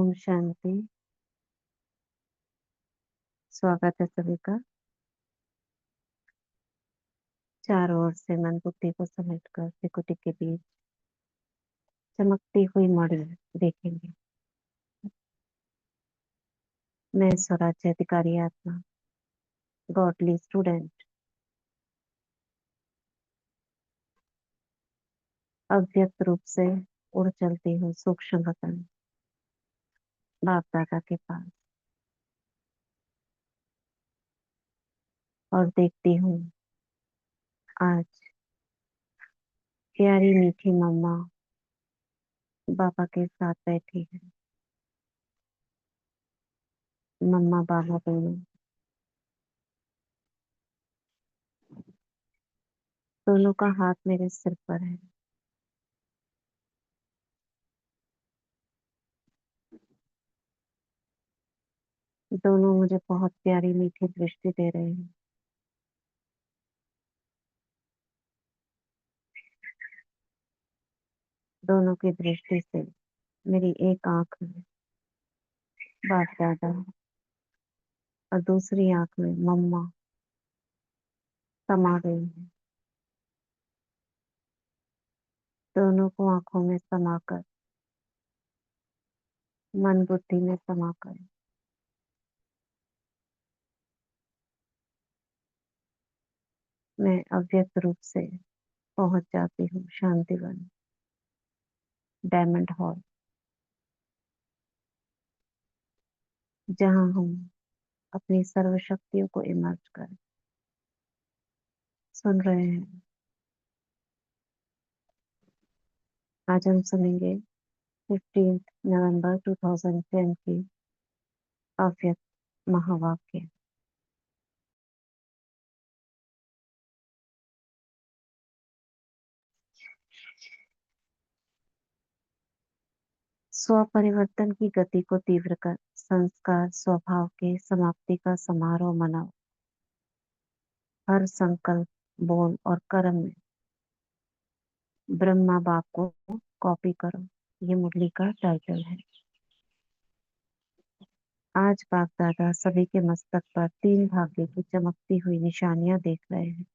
ओम शांति। स्वागत है सभी का। चारों ओर से मन बुद्धि को समेटकर त्रिकुटी के बीच चमकती हुई मणि देखेंगे। मैं स्वराज्य अधिकारी आत्मा, गॉडली स्टूडेंट, अव्यक्त रूप से उड़ चलती हूँ सूक्ष्म वतन बाप दादा के पास और देखती हूँ आज प्यारी मीठी मम्मा बाबा के साथ बैठी है। मम्मा बाबा दोनों दोनों का हाथ मेरे सिर पर है। दोनों मुझे बहुत प्यारी मीठी दृष्टि दे रहे हैं। दोनों की दृष्टि से मेरी एक आंख में बाप दादा और दूसरी आंख में मम्मा समा गई है। दोनों को आंखों में समाकर, मन बुद्धि में समाकर मैं अव्यक्त रूप से पहुंच जाती हूँ शांतिवन, डायमंड हॉल, जहां हम अपनी सर्व शक्तियों को इमर्ज कर सुन रहे हैं। आज हम सुनेंगे 15 नवंबर 2010 की अव्यक्त महावाक्य। स्व परिवर्तन की गति को तीव्र कर संस्कार स्वभाव के समाप्ति का समारोह मनाओ। हर संकल्प, बोल और कर्म में ब्रह्मा बाप को कॉपी करो, ये मुरली का टाइटल है। आज बाप दादा सभी के मस्तक पर 3 भाग्य की चमकती हुई निशानियां देख रहे हैं।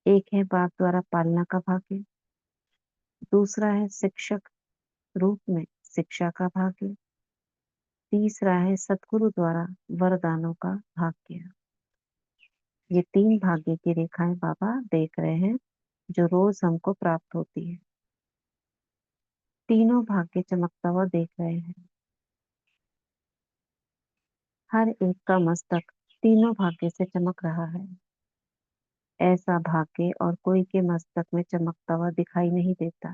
एक है बाप द्वारा पालना का भाग्य, दूसरा है शिक्षक रूप में शिक्षा का भाग्य, तीसरा है सतगुरु द्वारा वरदानों का भाग्य। ये 3 भाग्य की रेखाएं बाबा देख रहे हैं जो रोज हमको प्राप्त होती है। तीनों भाग्य चमकता हुआ देख रहे हैं। हर एक का मस्तक तीनों भाग्य से चमक रहा है। ऐसा भाग्य और कोई के मस्तक में चमकता हुआ दिखाई नहीं देता,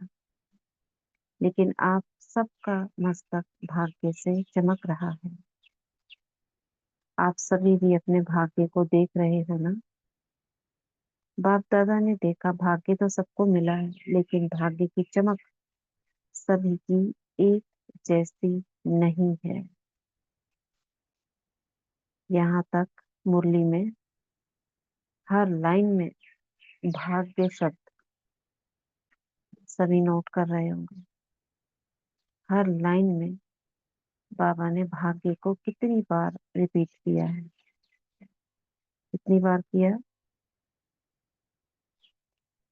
लेकिन आप सबका मस्तक भाग्य से चमक रहा है। आप सभी भी अपने भाग्य को देख रहे हो ना। बाप दादा ने देखा भाग्य तो सबको मिला है, लेकिन भाग्य की चमक सभी की एक जैसी नहीं है। यहाँ तक मुरली में हर लाइन में भाग्य शब्द सभी नोट कर रहे होंगे। हर लाइन में बाबा ने भाग्य को कितनी बार रिपीट किया है, कितनी बार किया,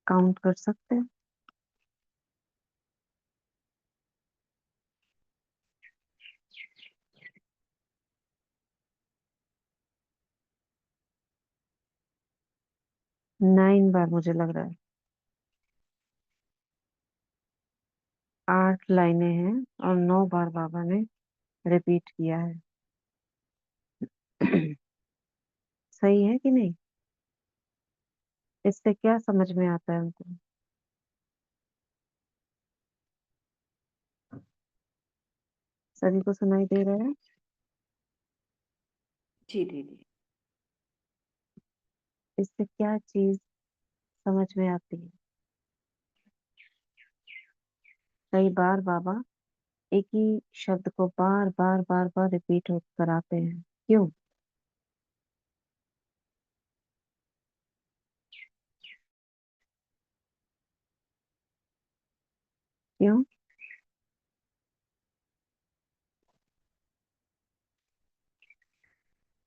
काउंट कर सकते हैं? नाइन बार मुझे लग रहा है। 8 लाइनें हैं और 9 बार बाबा ने रिपीट किया है। सही है कि नहीं? इससे क्या समझ में आता है उनको? सभी को सुनाई दे रहा है? जी दीदी। इससे क्या चीज समझ में आती है? कई बार बाबा एक ही शब्द को बार बार बार बार रिपीट कराते हैं। क्यों? क्यों?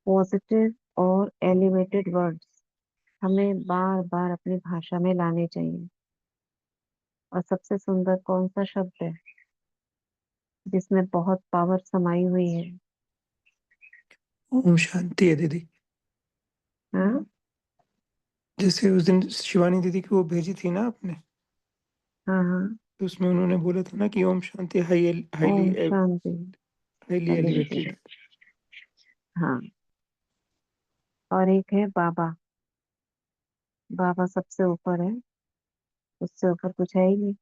पॉजिटिव और एलिवेटेड वर्ड्स हमें बार बार अपनी भाषा में लाने चाहिए। और सबसे सुंदर कौन सा शब्द है जिसमें बहुत पावर समाई हुई है? ओम शांति है दीदी। हाँ जैसे उस दिन शिवानी दीदी की वो भेजी थी ना आपने, हाँ हाँ। तो उसमें उन्होंने बोला था ना कि Om Shanti highly Om Shanti highly elevated. Elevated. हाँ। और एक है बाबा। बाबा सबसे ऊपर है, उससे ऊपर कुछ है ही नहीं।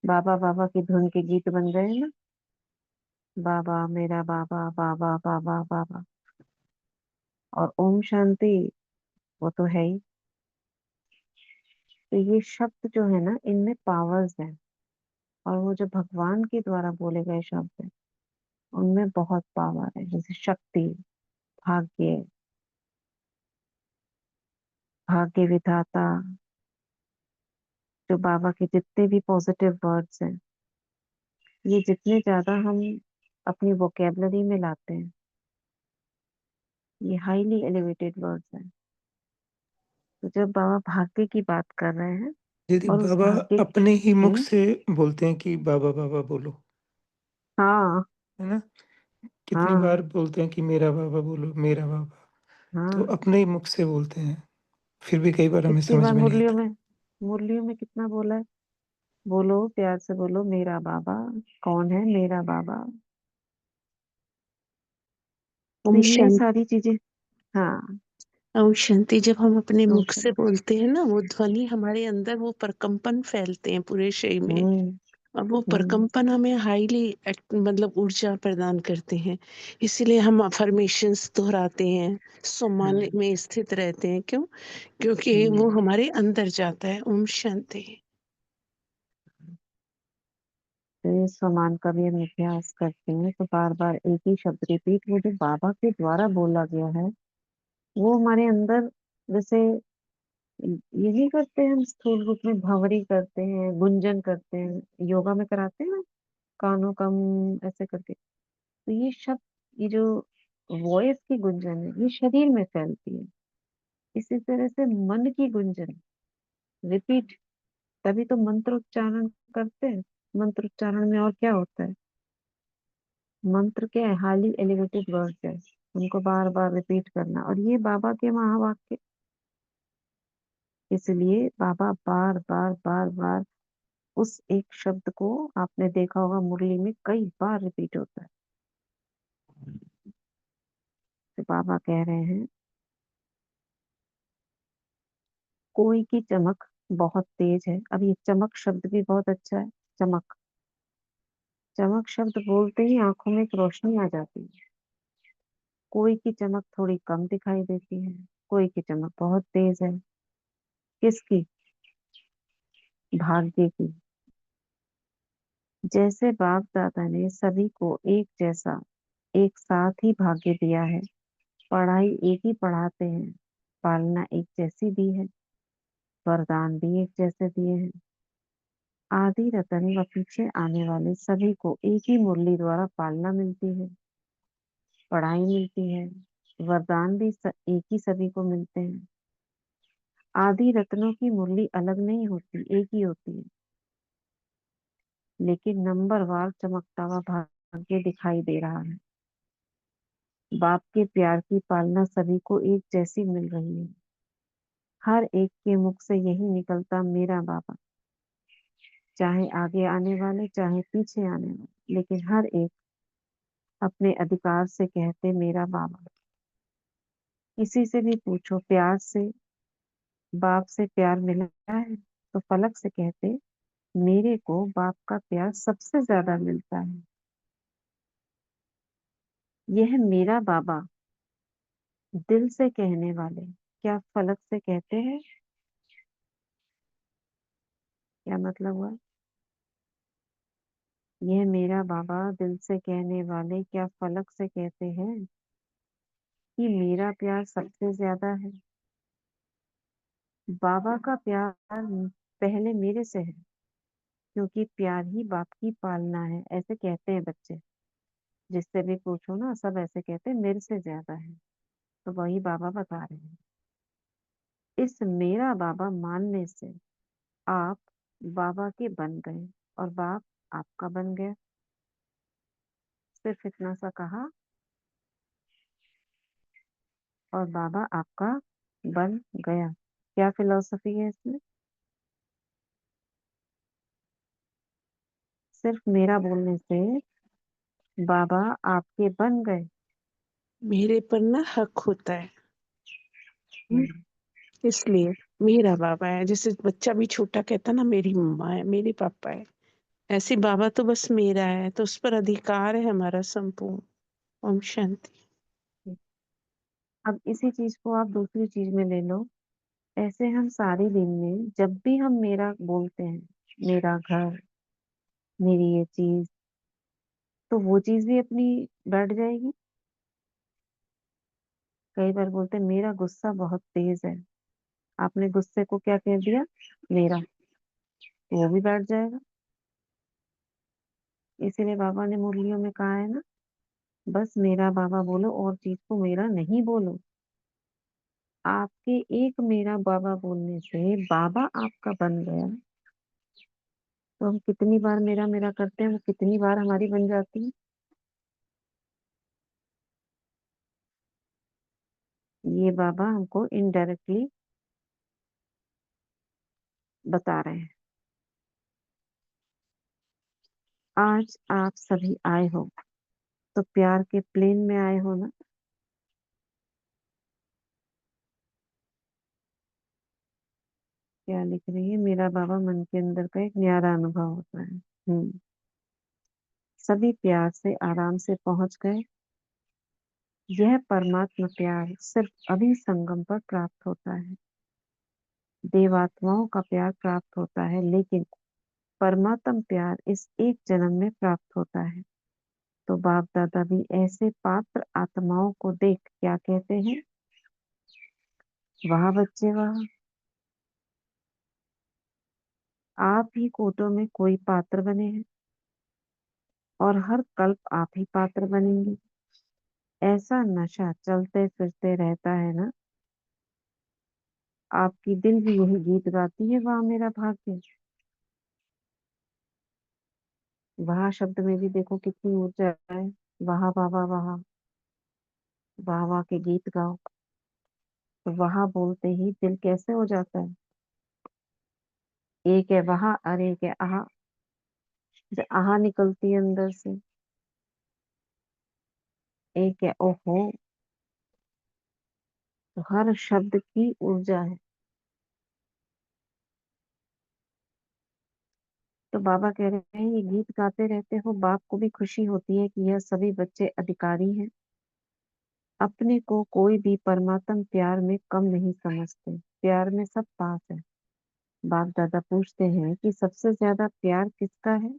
बाबा बाबा की धुन के गीत बन गए ना। बाबा मेरा बाबा, बाबा बाबा बाबा। और ओम शांति वो तो है ही। तो ये शब्द जो है ना, इनमें पावर्स हैं। और वो जो भगवान के द्वारा बोले गए शब्द हैं, उनमें बहुत पावर है। जैसे शक्ति, भाग्य, भाग्य विधाता। जो बाबा के जितने भी पॉजिटिव वर्ड्स हैं, ये जितने ज्यादा हम अपनी वोकेबलरी में लाते हैं, ये हाईली एलिवेटेड वर्ड्स हैं। तो जब बाबा भाग्य की बात कर रहे हैं, दीदी और उस बाबा भाग्य। अपने ही मुख हम्म। से बोलते हैं कि बाबा बाबा बोलो, हाँ है ना। कितनी हाँ बार बोलते हैं कि मेरा बाबा बोलो, मेरा बाबा। तो हाँ। अपने ही मुख से बोलते हैं, फिर भी कई बार हमें कितनी समझ बार में नहीं मुरलियों आता। में, मुरलियों में कितना बोला है? बोलो प्यार से, बोलो मेरा बाबा। कौन है मेरा बाबा? तो ओम ये शांति। सारी चीजें। हाँ। ओम शांति जब हम अपने ओम मुख से शांति। बोलते हैं ना, वो ध्वनि हमारे अंदर वो प्रकंपन फैलते हैं पूरे शरीर में। हम्म और वो हम्म प्रकंपन हमें हाईली मतलब ऊर्जा प्रदान करते हैं। इसीलिए हम अफर्मेशंस दोहराते हैं, सम्मान हाँ। में स्थित रहते हैं। क्यों? क्योंकि वो हम्म। हमारे अंदर जाता है। ओम शांति। तो ये सम्मान का भी हम अभ्यास करते हैं, तो बार बार एक ही शब्द रिपीट, वो जो बाबा के द्वारा बोला गया है, वो हमारे अंदर। जैसे ये नहीं करते हम स्थूल रूप में भंवरी करते हैं, गुंजन करते हैं, योगा में कराते हैं ना, कानों कम ऐसे करके। तो ये शब्द, ये जो वॉइस की गुंजन है, ये शरीर में फैलती है। इसी तरह से मन की गुंजन, रिपीट। तभी तो मंत्रोच्चारण करते हैं। मंत्रोच्चारण में और क्या होता है? मंत्र क्या है? हाईली एलिवेटेड वर्ड्स है, उनको बार बार रिपीट करना। और ये बाबा के महावाक्य। इसलिए बाबा बार बार बार बार उस एक शब्द को, आपने देखा होगा मुरली में कई बार रिपीट होता है। तो बाबा कह रहे हैं, कोई की चमक बहुत तेज है। अब ये चमक शब्द भी बहुत अच्छा है। चमक, चमक शब्द बोलते ही आंखों में एक रोशनी आ जाती है। कोई की चमक थोड़ी कम दिखाई देती है, कोई की चमक बहुत तेज है। किसकी? भाग्य की। जैसे बाप दादा ने सभी को एक जैसा, एक साथ ही भाग्य दिया है, पढ़ाई एक ही पढ़ाते हैं, पालना एक जैसी दी है, वरदान भी एक जैसे दिए हैं। आदि रतन व पीछे आने वाले सभी को एक ही मुरली द्वारा पालना मिलती है, पढ़ाई मिलती है, वरदान भी एक ही सभी को मिलते हैं। आदि रत्नों की मुरली अलग नहीं होती, एक ही होती है। लेकिन नंबरवार चमकता हुआ भाग्य दिखाई दे रहा है। बाप के प्यार की पालना सभी को एक जैसी मिल रही है। हर एक के मुख से यही निकलता, मेरा बाबा। चाहे आगे आने वाले, चाहे पीछे आने वाले, लेकिन हर एक अपने अधिकार से कहते, मेरा बाबा। किसी से भी पूछो, प्यार से, बाप से प्यार मिला है, तो फलक से कहते, मेरे को बाप का प्यार सबसे ज्यादा मिलता है। यह मेरा बाबा दिल से कहने वाले क्या फलक से कहते हैं? क्या मतलब हुआ? यह मेरा बाबा दिल से कहने वाले क्या फलक से कहते हैं कि मेरा प्यार सबसे ज्यादा है? बाबा का प्यार पहले मेरे से है, क्योंकि प्यार ही बाप की पालना है, ऐसे कहते हैं बच्चे। जिससे भी पूछो ना, सब ऐसे कहते हैं, मेरे से ज्यादा है। तो वही बाबा बता रहे हैं, इस मेरा बाबा मानने से आप बाबा के बन गए और बाप आपका बन गया। सिर्फ इतना सा कहा और बाबा आपका बन गया। क्या फिलॉसफी है इसमें? सिर्फ मेरा बोलने से बाबा आपके बन गए। मेरे पर ना हक होता है, हम्म, इसलिए मेरा बाबा है। जैसे बच्चा भी छोटा कहता ना मेरी मम्मा है, मेरे पापा है, ऐसे बाबा तो बस मेरा है, तो उस पर अधिकार है हमारा संपूर्ण। ओम शांति। अब इसी चीज को आप दूसरी चीज में ले लो। ऐसे हम सारे दिन में जब भी हम मेरा बोलते हैं, मेरा घर, मेरी ये चीज, तो वो चीज भी अपनी बैठ जाएगी। कई बार बोलते हैं मेरा गुस्सा बहुत तेज है, आपने गुस्से को क्या कह दिया? मेरा। वो भी बैठ जाएगा। इसीलिए बाबा ने मुरलियों में कहा है ना, बस मेरा बाबा बोलो और चीज को मेरा नहीं बोलो। आपके एक मेरा बाबा बोलने से बाबा आपका बन गया। तो हम कितनी बार मेरा मेरा करते हैं, वो कितनी बार हमारी बन जाती है। ये बाबा हमको इनडायरेक्टली बता रहे हैं। आज आप सभी आए हो तो प्यार के प्लेन में आए हो ना। क्या लिख रही है? मेरा बाबा मन के अंदर का एक न्यारा अनुभव होता है। सभी प्यार से आराम से पहुंच गए। यह परमात्मा प्यार सिर्फ अभी संगम पर प्राप्त होता है। देवात्माओं का प्यार प्राप्त होता है, लेकिन परमात्म प्यार इस एक जन्म में प्राप्त होता है। तो बाप दादा भी ऐसे पात्र आत्माओं को देख क्या कहते हैं? वाह बच्चे वाह, आप ही कोटों में कोई पात्र बने हैं और हर कल्प आप ही पात्र बनेंगे। ऐसा नशा चलते फिरते रहता है ना। आपकी दिल भी यही गीत गाती है, वाह मेरा भाग्य। वाह शब्द में भी देखो कितनी ऊर्जा है। वाह वाह वाह वाह, वाह वाह के गीत गाओ। तो वाह बोलते ही दिल कैसे हो जाता है? एक है वहां और एक है आहा। जो आहा निकलती है अंदर से, एक है ओहो। तो हर शब्द की ऊर्जा है। तो बाबा कह रहे हैं ये गीत गाते रहते हो, बाप को भी खुशी होती है कि यह सभी बच्चे अधिकारी हैं। अपने को कोई भी परमात्म प्यार में कम नहीं समझते, प्यार में सब पास है। बाप दादा पूछते हैं कि सबसे ज्यादा प्यार किसका है?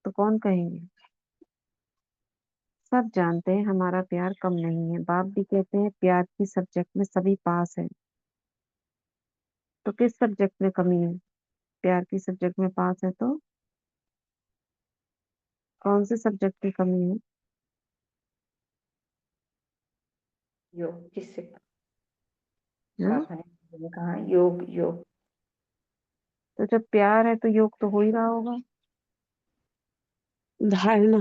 तो कौन कहेंगे? सब जानते हैं हमारा प्यार कम नहीं है। बाप भी कहते हैं प्यार की सब्जेक्ट में सभी पास है। तो किस सब्जेक्ट में कमी है? प्यार की सब्जेक्ट में पास है तो कौन से सब्जेक्ट की कमी है? योग किससे? हाँ? पापा ने कहा योग योग। तो जब प्यार है तो योग तो हो ही रहा होगा। धारणा।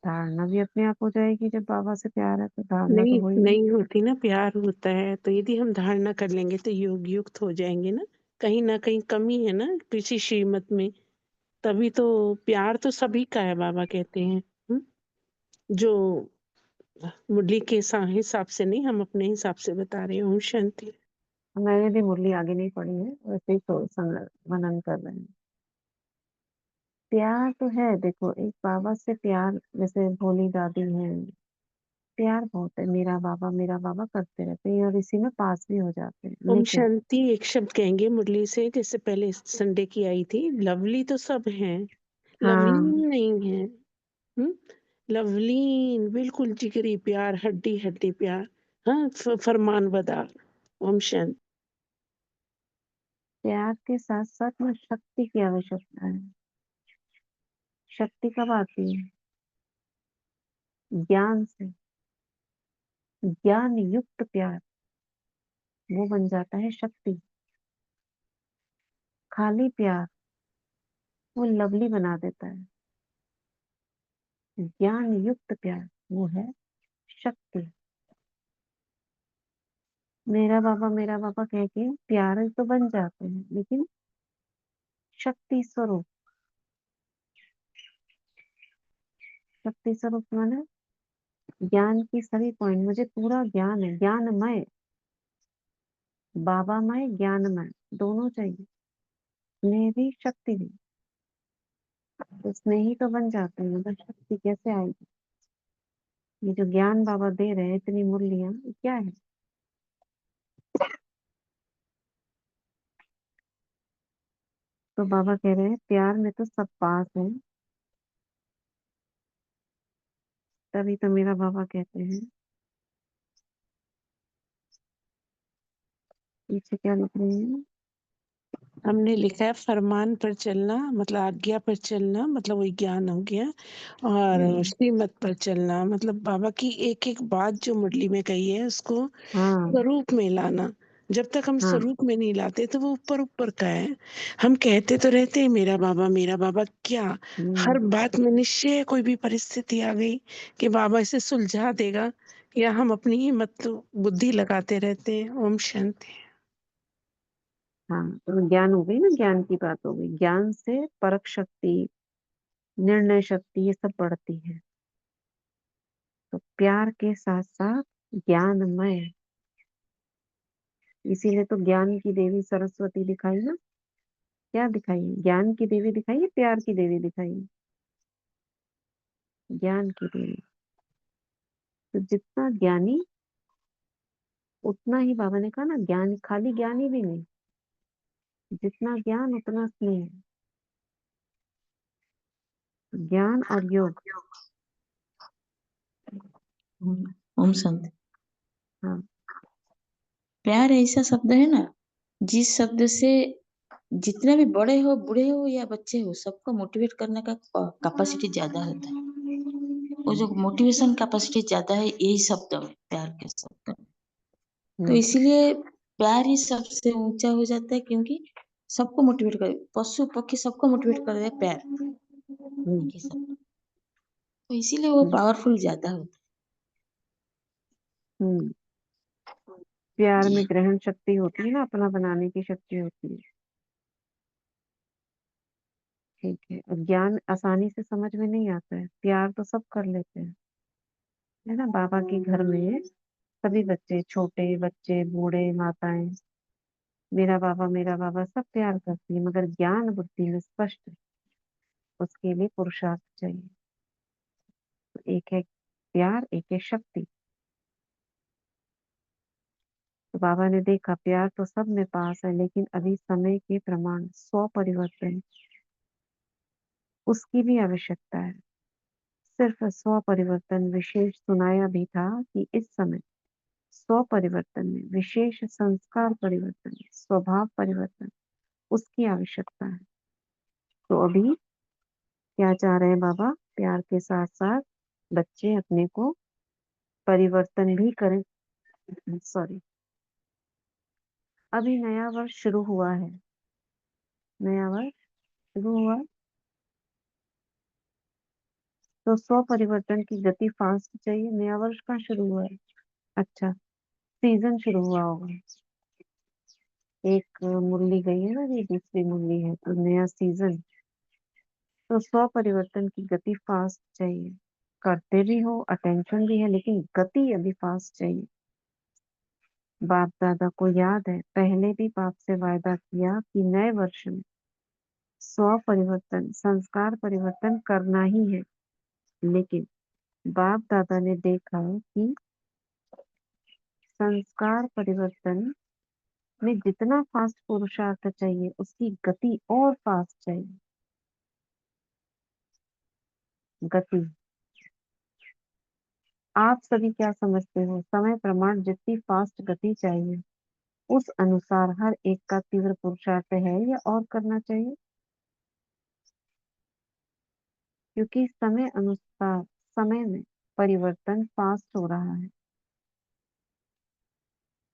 धारणा भी अपने आप हो जाएगी। जब बाबा से प्यार है तो धारणा तो नहीं हो ही गई। नहीं होती ना, प्यार होता है तो यदि हम धारणा कर लेंगे तो योग युक्त हो जाएंगे ना कहीं कमी है ना किसी श्रीमत में। तभी तो प्यार तो सभी का है, बाबा कहते हैं। हम्म? जो मुरली के हिसाब से नहीं, हम अपने हिसाब से बता रहे हैं। ओम शांति। मैंने भी मुरली आगे नहीं पढ़ी है, वैसे ही तो मनन कर रहे हैं। प्यार तो है, देखो एक बाबा से प्यार, जैसे भोली दादी है, प्यार बहुत है। मेरा बाबा करते रहते हैं और इसी में पास भी हो जाते हैं, ओम लेकिन शांति। एक शब्द कहेंगे मुरली से, जैसे पहले संडे की आई थी, लवली तो सब हैं, लवली हाँ, नहीं है। हम्म? लवलीन बिल्कुल जिगरी प्यार, हड्डी हड्डी प्यार। हाँ, फरमान बदार। ओम शांति। प्यार के साथ साथ में शक्ति की आवश्यकता है। शक्ति कब आती है? ज्ञान से। ज्ञान युक्त प्यार वो बन जाता है शक्ति। खाली प्यार वो लवली बना देता है। ज्ञान युक्त प्यार वो है शक्ति। मेरा बाबा कह के प्यारे तो बन जाते हैं, लेकिन शक्ति स्वरूप। शक्ति स्वरूप माने ज्ञान की सभी पॉइंट, मुझे पूरा ज्ञान है, ज्ञानमय, बाबामय ज्ञानमय दोनों चाहिए। स्नेह भी शक्ति भी, तो स्नेही तो बन जाते हैं, मगर शक्ति कैसे आएगी? ये जो ज्ञान बाबा दे रहे हैं इतनी मूल्य क्या है? तो बाबा कह रहे हैं प्यार में तो सब पास है। तभी तो मेरा बाबा कहते हैं, पीछे क्या लिख रहे हैं? हमने लिखा है फरमान पर चलना मतलब आज्ञा पर चलना मतलब वही ज्ञान हो गया, और श्रीमत पर चलना मतलब बाबा की एक एक बात जो मुरली में कही है उसको हाँ स्वरूप में लाना। जब तक हम हाँ। स्वरूप में नहीं लाते तो वो ऊपर ऊपर का है। हम कहते तो रहते हैं मेरा बाबा क्या हर हम्म। बात में निश्चय कोई भी परिस्थिति आ गई कि बाबा इसे सुलझा देगा, या हम अपनी ही मत बुद्धि लगाते रहते हैं। ओम शांति। हाँ, तो ज्ञान हो गई ना, ज्ञान की बात हो गई। ज्ञान से परख शक्ति, निर्णय शक्ति ये सब बढ़ती है। तो प्यार के साथ साथ ज्ञानमय, इसीलिए तो ज्ञान की देवी सरस्वती दिखाई ना। क्या दिखाई? ज्ञान की देवी दिखाई है, प्यार की देवी दिखाई है? ज्ञान की देवी। तो जितना ज्ञानी उतना ही, बाबा ने कहा ना, ज्ञान खाली ज्ञानी भी नहीं, जितना ज्ञान उतना स्नेह। ज्ञान और योग। ओम शांति। हाँ। प्यार ऐसा शब्द है ना, जिस शब्द से जितने भी बड़े हो बूढ़े हो या बच्चे हो सबको मोटिवेट करने का कैपेसिटी ज्यादा होता है। वो जो मोटिवेशन कैपेसिटी ज्यादा है यही शब्द में, प्यार के शब्द में। तो इसीलिए प्यार ही सबसे ऊंचा हो जाता है, क्योंकि सबको मोटिवेट करे, पशु पक्षी सबको मोटिवेट कर दे प्यार के शब्द। तो इसीलिए वो पावरफुल ज्यादा होता हम्म। प्यार है। में ग्रहण शक्ति होती है ना, अपना बनाने की शक्ति होती है। ठीक है। और ज्ञान आसानी से समझ में नहीं आता है, प्यार तो सब कर लेते हैं, है ना। बाबा के घर में सभी बच्चे, छोटे बच्चे, बूढ़े, माताएं, मेरा बाबा सब प्यार करती है, मगर ज्ञान बुद्धि में स्पष्ट है, उसके लिए पुरुषार्थ चाहिए। तो एक है प्यार, एक है शक्ति। तो बाबा ने देखा प्यार तो सब में पास है, लेकिन अभी समय के प्रमाण स्व परिवर्तन, उसकी भी आवश्यकता है। सिर्फ स्व परिवर्तन विशेष सुनाया भी था कि इस समय स्व परिवर्तन में विशेष संस्कार परिवर्तन, स्वभाव परिवर्तन, उसकी आवश्यकता है। तो अभी क्या चाह रहे हैं बाबा? प्यार के साथ साथ बच्चे अपने को परिवर्तन भी करें। सॉरी, अभी नया वर्ष शुरू हुआ है, नया वर्ष शुरू हुआ, तो स्व परिवर्तन की गति फास्ट चाहिए। नया वर्ष कहाँ शुरू हुआ है? अच्छा, सीजन शुरू हुआ होगा। एक मुरली गई है ना, ये दूसरी मुरली है, तो नया सीजन। तो स्व परिवर्तन की गति फास्ट चाहिए। करते भी हो, अटेंशन भी है, लेकिन गति अभी फास्ट चाहिए। बाप दादा को याद है, पहले भी बाप से वायदा किया कि नए वर्ष में स्व परिवर्तन, संस्कार परिवर्तन करना ही है। लेकिन बाप दादा ने देखा कि संस्कार परिवर्तन में जितना फास्ट पुरुषार्थ चाहिए, उसकी गति और फास्ट चाहिए। गति, आप सभी क्या समझते हो? समय प्रमाण जितनी फास्ट गति चाहिए, उस अनुसार हर एक का तीव्र पुरुषार्थ है या और करना चाहिए? क्योंकि समय अनुसार, समय में परिवर्तन फास्ट हो रहा है।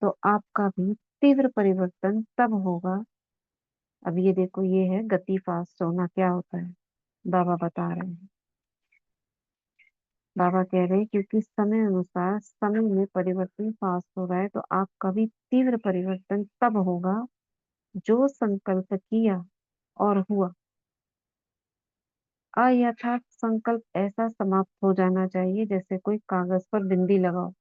तो आपका भी तीव्र परिवर्तन तब होगा। अब ये देखो, ये है गति फास्ट होना। क्या होता है बाबा बता रहे हैं। बाबा कह रहे हैं क्योंकि समय अनुसार समय में परिवर्तन फास्ट हो रहा है, तो आपका भी तीव्र परिवर्तन तब होगा जो संकल्प किया और हुआ। अयथार्थ संकल्प ऐसा समाप्त हो जाना चाहिए जैसे कोई कागज पर बिंदी लगाओ।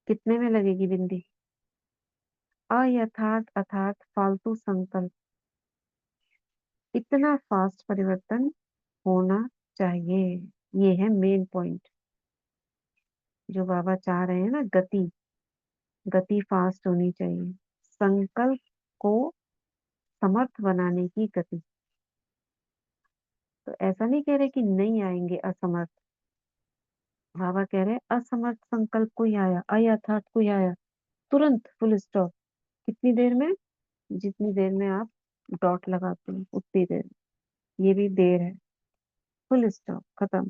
कितने में लगेगी बिंदी? अयथार्थ अर्थात फालतू संकल्प, इतना फास्ट परिवर्तन होना चाहिए। ये है मेन पॉइंट जो बाबा चाह रहे हैं ना। गति गति फास्ट होनी चाहिए, संकल्प को समर्थ बनाने की गति। तो ऐसा नहीं कह रहे कि नहीं आएंगे असमर्थ। बाबा कह रहे असमर्थ संकल्प कोई आया, अयथार्थ कोई आया, तुरंत फुल स्टॉप। कितनी देर में? जितनी देर में आप डॉट लगाते हैं उतनी देर। ये भी देर है। फुल स्टॉप, खत्म।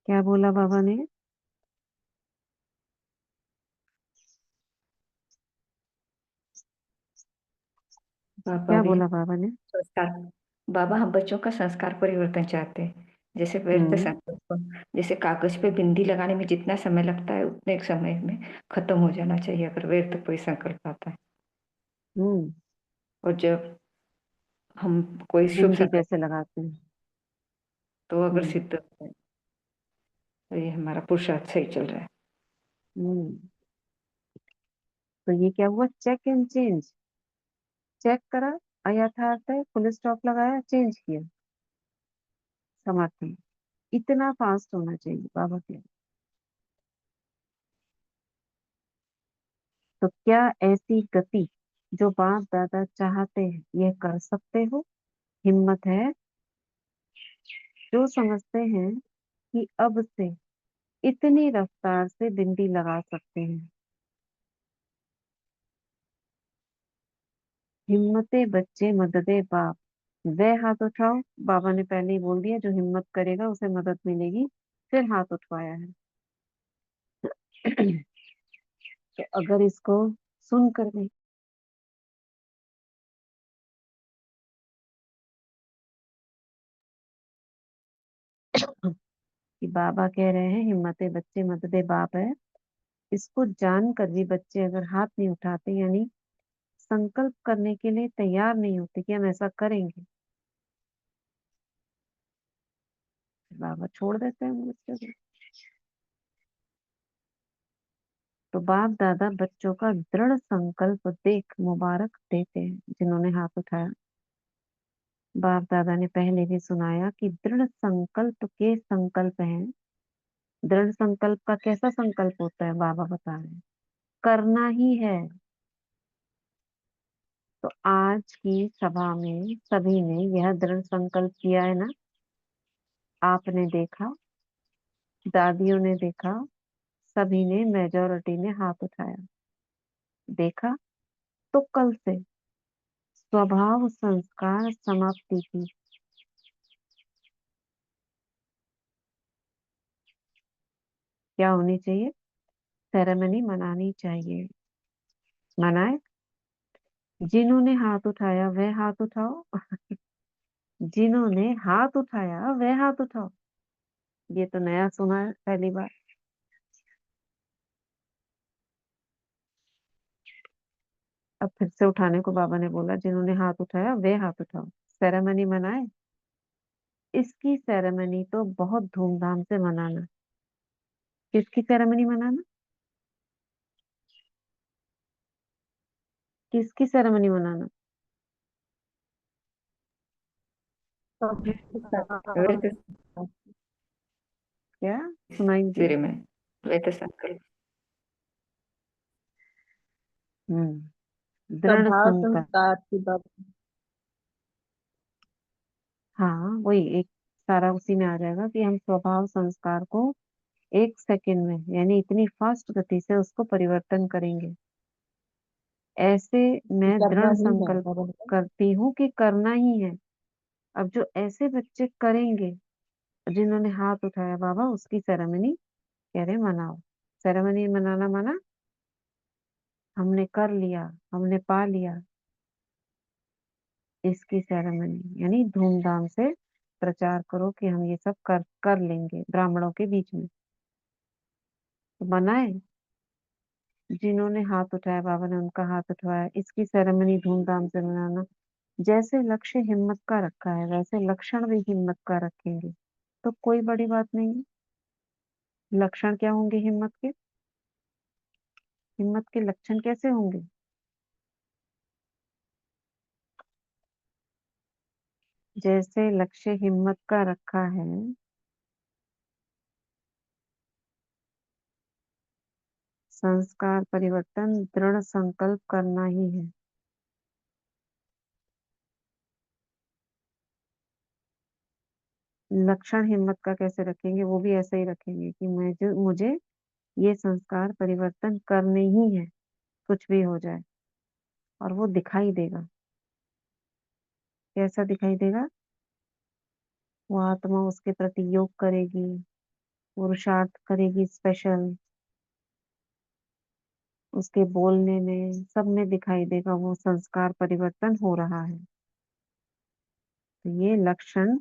क्या बोला बाबा ने? बाबा क्या भी बोला बाबा ने? संस्कार, बाबा हम बच्चों का संस्कार परिवर्तन चाहते हैं। जैसे व्यर्थ हम्म संकल्प, जैसे कागज पे बिंदी लगाने में जितना समय लगता है उतने समय में खत्म हो जाना चाहिए अगर व्यर्थ कोई संकल्प आता है। हम्म और जब हम कोई शुभ बिंदी संकल्प, कैसे लगाते हैं? तो अगर हम्म सिद्ध होता है तो ये हमारा पुरुषार्थ सही चल रहा है। हम्म तो ये क्या हुआ? Check and change. चेक करा, अयथार्थ है, फुल स्टॉप लगाया, चेंज किया, समर्थन। इतना फास्ट होना चाहिए बाबा के। तो क्या ऐसी गति जो बाप दादा चाहते हैं यह कर सकते हो? हिम्मत है जो समझते हैं कि अब से इतनी रफ्तार से बिंदी लगा सकते हैं। हिम्मते बच्चे मददे बाप, वह हाथ उठाओ। बाबा ने पहले ही बोल दिया जो हिम्मत करेगा उसे मदद मिलेगी। फिर हाथ उठवाया है। तो अगर इसको सुन कर भी कि बाबा कह रहे हैं हिम्मते बच्चे मददे बाप है, इसको जानकर भी बच्चे अगर हाथ नहीं उठाते, यानी संकल्प करने के लिए तैयार नहीं होते कि हम ऐसा करेंगे, बाबा छोड़ देते हैं वो बच्चे को। तो बाप दादा बच्चों का दृढ़ संकल्प देख मुबारक देते हैं जिन्होंने हाथ उठाया। बाप दादा ने पहले भी सुनाया कि दृढ़ संकल्प के संकल्प हैं। दृढ़ संकल्प का कैसा संकल्प होता है बाबा बता रहे हैं, करना ही है। तो आज की सभा में सभी ने यह दृढ़ संकल्प किया है ना। आपने देखा, दादियों ने देखा, सभी ने, मेजोरिटी ने हाथ उठाया। देखा, तो कल से स्वभाव संस्कार समाप्ति की क्या होनी चाहिए? सेरेमनी मनानी चाहिए। मनाए। जिन्होंने हाथ उठाया वह हाथ उठाओ। जिन्होंने हाथ उठाया वह हाथ उठाओ। ये तो नया सुना है पहली बार। अब फिर से उठाने को बाबा ने बोला, जिन्होंने हाथ उठाया वे हाथ उठाओ। सेरेमनी मनाए। इसकी सेरेमनी तो बहुत धूमधाम से मनाना। किसकी सेरेमनी मनाना? किसकी सेरेमनी मनाना? व्यर्थ क्या सुनाई नहीं दिया? सेरेमनी, व्यर्थ संकल्प। दृढ़ स्वभाव संकल्प। संस्कार की बात। हाँ वही एक सारा उसी में आ जाएगा कि हम स्वभाव संस्कार को एक सेकंड में, यानी इतनी फास्ट गति से उसको परिवर्तन करेंगे। ऐसे मैं करना दृढ़ ही है संकल्प बराबर। करती हूँ कि करना ही है। अब जो ऐसे बच्चे करेंगे जिन्होंने हाथ उठाया बाबा, उसकी सेरेमनी कह रहे मनाओ। सेरेमनी मनाना माना हमने कर लिया, हमने पा लिया, इसकी सेरेमनी यानी धूमधाम से प्रचार करो कि हम ये सब कर कर लेंगे ब्राह्मणों के बीच में। तो मनाए, जिन्होंने हाथ उठाया बाबा ने उनका हाथ उठाया, इसकी सेरेमनी धूमधाम से मनाना। जैसे लक्ष्य हिम्मत का रखा है वैसे लक्षण भी हिम्मत का रखेंगे तो कोई बड़ी बात नहीं है। लक्षण क्या होंगे हिम्मत के? हिम्मत के लक्षण कैसे होंगे? जैसे लक्ष्य हिम्मत का रखा है संस्कार परिवर्तन दृढ़ संकल्प करना ही है। लक्षण हिम्मत का कैसे रखेंगे? वो भी ऐसे ही रखेंगे कि मुझे ये संस्कार परिवर्तन करने ही है, कुछ भी हो जाए। और वो दिखाई देगा। कैसा दिखाई देगा? वो आत्मा उसके प्रति योग करेगी, पुरुषार्थ करेगी स्पेशल, उसके बोलने में सब में दिखाई देगा वो संस्कार परिवर्तन हो रहा है। तो ये लक्षण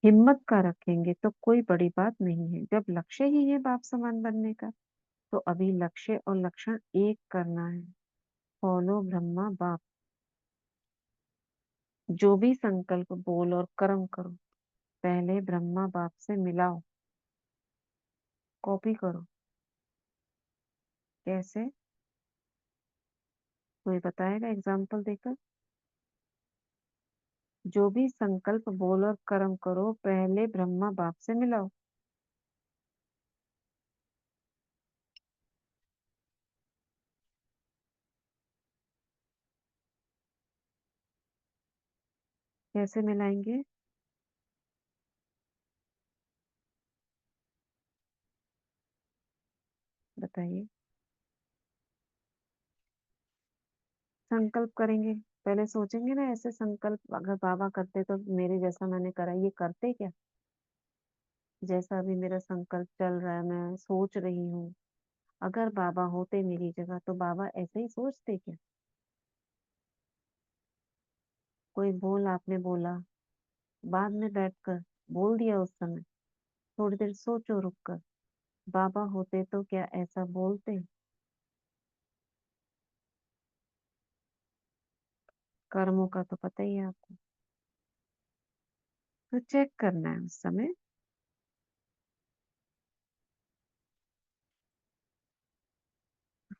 हिम्मत का रखेंगे तो कोई बड़ी बात नहीं है। जब लक्ष्य ही है बाप समान बनने का तो अभी लक्ष्य और लक्षण एक करना है। फॉलो ब्रह्मा बाप। जो भी संकल्प बोल और कर्म करो पहले ब्रह्मा बाप से मिलाओ, कॉपी करो। कैसे? कोई बताएगा एग्जाम्पल देकर? जो भी संकल्प बोल और कर्म करो पहले ब्रह्मा बाप से मिलाओ। कैसे मिलाएंगे? बताइए। संकल्प करेंगे, पहले सोचेंगे ना ऐसे संकल्प अगर बाबा करते तो मेरे जैसा मैंने करा, ये करते क्या? जैसा अभी मेरा संकल्प चल रहा है मैं सोच रही हूँ, अगर बाबा होते मेरी जगह तो बाबा ऐसे ही सोचते क्या? कोई बोल आपने बोला, बाद में बैठकर बोल दिया उस समय, थोड़ी देर सोचो रुक कर, बाबा होते तो क्या ऐसा बोलते? कर्मों का तो पता ही है आपको, तो चेक करना है उस समय।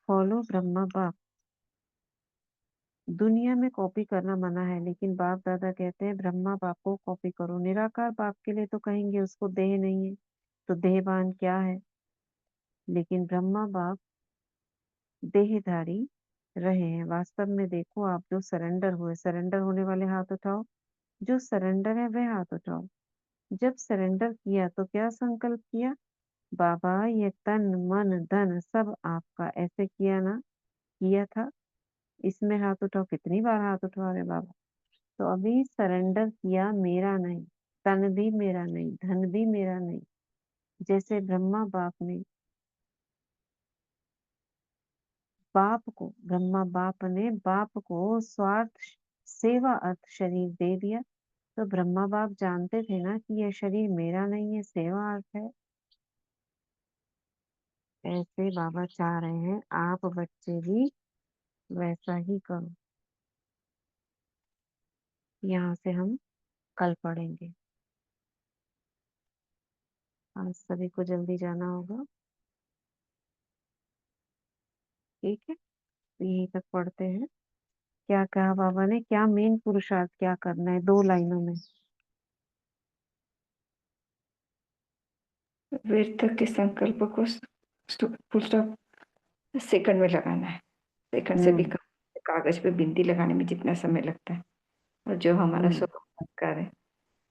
फॉलो ब्रह्मा बाप। दुनिया में कॉपी करना मना है लेकिन बाप दादा कहते हैं ब्रह्मा बाप को कॉपी करो। निराकार बाप के लिए तो कहेंगे उसको देह नहीं है तो देहवान क्या है, लेकिन ब्रह्मा बाप देहधारी रहे हैं। वास्तव में देखो आप जो सरेंडर हुए, सरेंडर होने वाले हाथ उठाओ। जो सरेंडर है वह हाथ उठाओ। जब सरेंडर किया तो क्या संकल्प किया? बाबा ये तन मन धन सब आपका, ऐसे किया ना? किया था। इसमें हाथ उठाओ। कितनी बार हाथ उठा रहे बाबा? तो अभी सरेंडर किया, मेरा नहीं, तन भी मेरा नहीं, धन भी मेरा नहीं। जैसे ब्रह्मा बाप ने बाप को स्वार्थ सेवा अर्थ शरीर दे दिया। तो ब्रह्मा बाप जानते थे ना कि यह शरीर मेरा नहीं है, सेवा अर्थ है। ऐसे बाबा चाह रहे हैं आप बच्चे भी वैसा ही करो। यहाँ से हम कल पढ़ेंगे। आज सभी को जल्दी जाना होगा, ठीक है? तो यहीं तक पढ़ते हैं। क्या कहा बाबा ने? क्या मेन पुरुषार्थ क्या करना है 2 लाइनों में? व्यर्थ के संकल्प को फुल स्टॉप सेकंड में लगाना है। सेकंड से भी कम। कागज पे बिंदी लगाने में जितना समय लगता है, और जो हमारा स्वभाव संस्कार है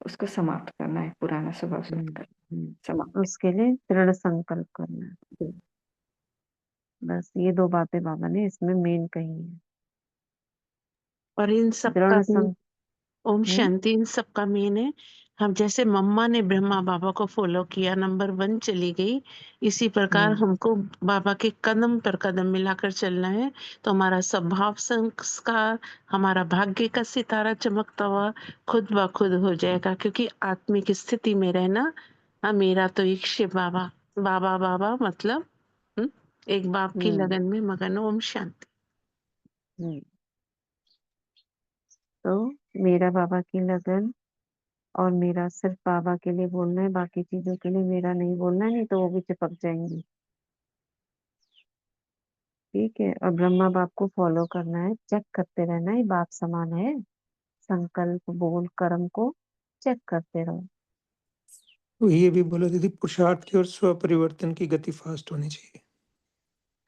उसको समाप्त करना है। पुराना स्वभाव संस्कार समाप्त। उसके लिए दृढ़ संकल्प करना है। बस ये 2 बातें बाबा ने इसमें मेन कही है। और इन सब का दृढ़ भी संकल्प। ओम शांति इन सब का मेन है हम जैसे मम्मा ने ब्रह्मा बाबा को फॉलो किया, नंबर 1 चली गई, इसी प्रकार हमको बाबा के कदम पर कदम मिलाकर चलना है। तो हमारा स्वभाव संस्कार, हमारा भाग्य का सितारा चमकता हुआ खुद ब खुद हो जाएगा, क्योंकि आत्मिक स्थिति में रहना। मेरा तो इष्ट बाबा, बाबा बाबा मतलब एक बाप की लगन में मगन। ओम शांति। हम्म। तो मेरा बाबा की लगन और मेरा सिर्फ बाबा के लिए बोलना है, बाकी चीजों के लिए मेरा नहीं बोलना है, नहीं तो वो भी चिपक जाएंगी। ठीक है। और ब्रह्मा बाप को फॉलो करना है, चेक करते रहना है, बाप समान है। संकल्प बोल कर्म को चेक करते रहो। तो ये भी बोला दीदी, पुरुषार्थ की और स्व परिवर्तन की गति फास्ट होनी चाहिए।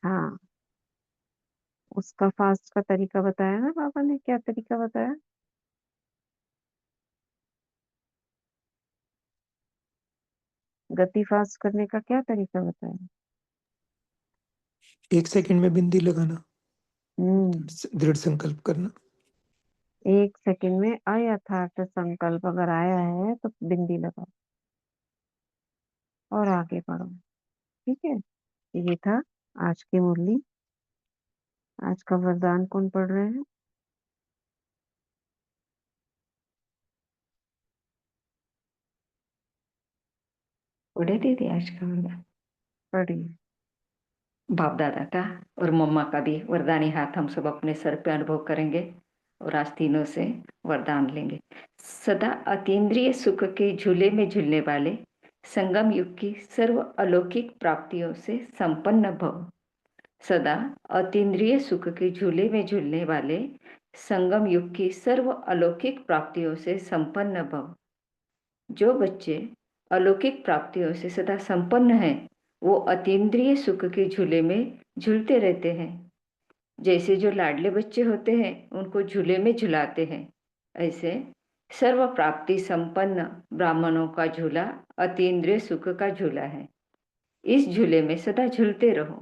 हाँ, उसका फास्ट का तरीका बताया ना बाबा ने, क्या तरीका बताया? गति फास्ट करने का क्या तरीका बताया? 1 सेकंड में बिंदी लगाना, हम्म। दृढ़ संकल्प करना। 1 सेकंड में अयथार्थ संकल्प अगर आया है तो बिंदी लगाओ और आगे बढ़ो। ठीक है। ये था आज की मुरली। आज का वरदान कौन पढ़ रहे हैं? पढ़े दीदी आज का वरदान? पढ़िए। बाप दादा का और मम्मा का भी वरदानी हाथ हम सब अपने सर पे अनुभव करेंगे और आज तीनों से वरदान लेंगे। सदा अतीन्द्रिय सुख के झूले में झूलने वाले संगम युग की सर्व अलौकिक प्राप्तियों से संपन्न भव। सदा अतीन्द्रिय सुख के झूले में झूलने वाले संगम युग की सर्व अलौकिक प्राप्तियों से संपन्न भव। जो बच्चे अलौकिक प्राप्तियों से सदा संपन्न हैं, वो अतीन्द्रिय सुख के झूले में झूलते रहते हैं। जैसे जो लाडले बच्चे होते हैं उनको झूले में झुलाते हैं, ऐसे सर्व प्राप्ति संपन्न ब्राह्मणों का झूला अतीन्द्रिय सुख का झूला है। इस झूले में सदा झूलते रहो,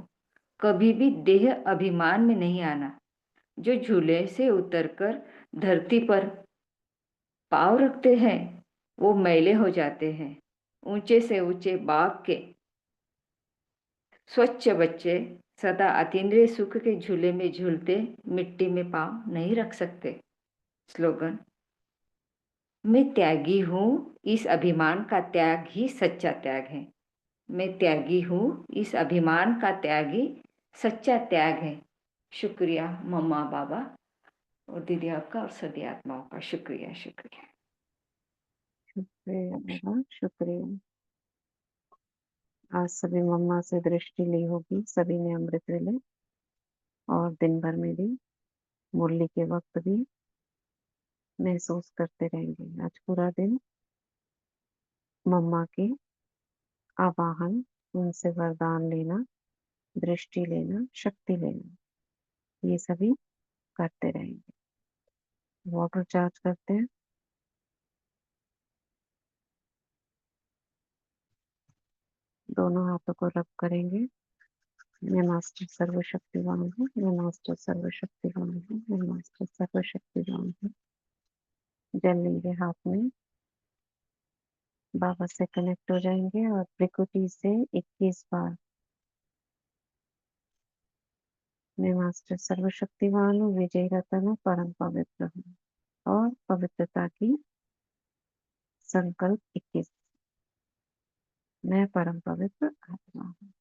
कभी भी देह अभिमान में नहीं आना। जो झूले से उतरकर धरती पर पाँव रखते हैं वो मैले हो जाते हैं। ऊंचे से ऊंचे बाप के स्वच्छ बच्चे सदा अतीन्द्रिय सुख के झूले में झूलते मिट्टी में पाँव नहीं रख सकते। स्लोगन: मैं त्यागी हूँ, इस अभिमान का त्याग ही सच्चा त्याग है। मैं त्यागी हूँ, इस अभिमान का त्याग ही सच्चा त्याग है। शुक्रिया मम्मा बाबा और दीदी आपका और सभी आत्माओं का शुक्रिया शुक्रिया। शुक्रिया बाबा, शुक्रिया। आज सभी मम्मा से दृष्टि ली होगी, सभी ने अमृत वेले और दिन भर में भी, मुरली के वक्त भी महसूस करते रहेंगे। आज पूरा दिन मम्मा के आवाहन, उनसे वरदान लेना, दृष्टि लेना, शक्ति लेना, ये सभी करते रहेंगे। वाटर चार्ज करते हैं। दोनों हाथों को रब करेंगे। मैं मास्टर सर्वशक्तिवान हूँ, मैं मास्टर सर्वशक्तिवान हूँ, मैं मास्टर सर्वशक्तिवान हूँ। जल लेंगे हाथ में, बाबा से कनेक्ट हो जाएंगे और प्रकृति से 21 बार मैं मास्टर सर्वशक्तिवान हूँ, विजय रतन हूँ, परम पवित्र हूँ। और पवित्रता की संकल्प 21, मैं परम पवित्र आत्मा हूँ।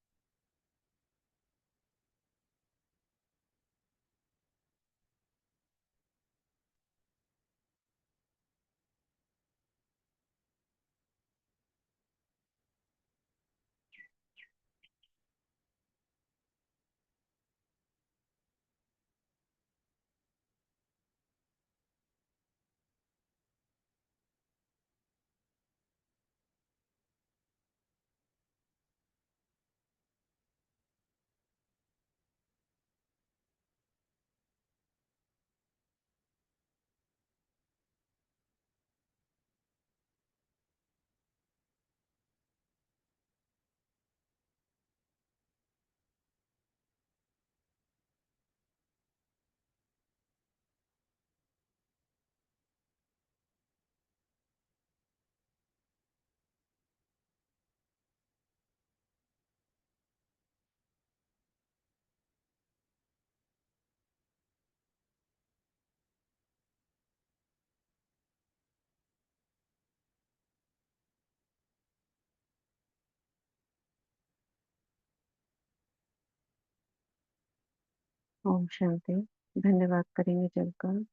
ओम शांति। धन्यवाद करेंगे जलकर।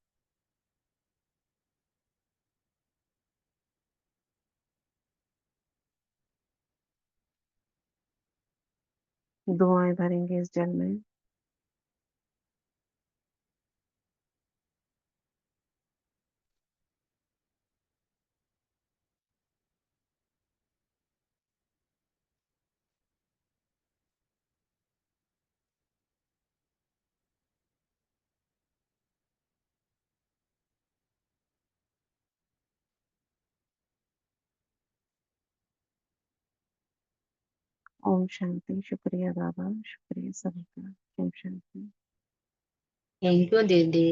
दुआएं भरेंगे इस जल में। ओम शांति। शुक्रिया बाबा, शुक्रिया सभी का। ओम शांति। थैंक यू दीदी,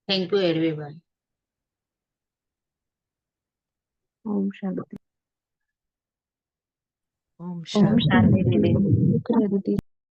thank you everyone. Om Shanti. Om Om Shanti. शांति दीदी। शुक्रिया दीदी।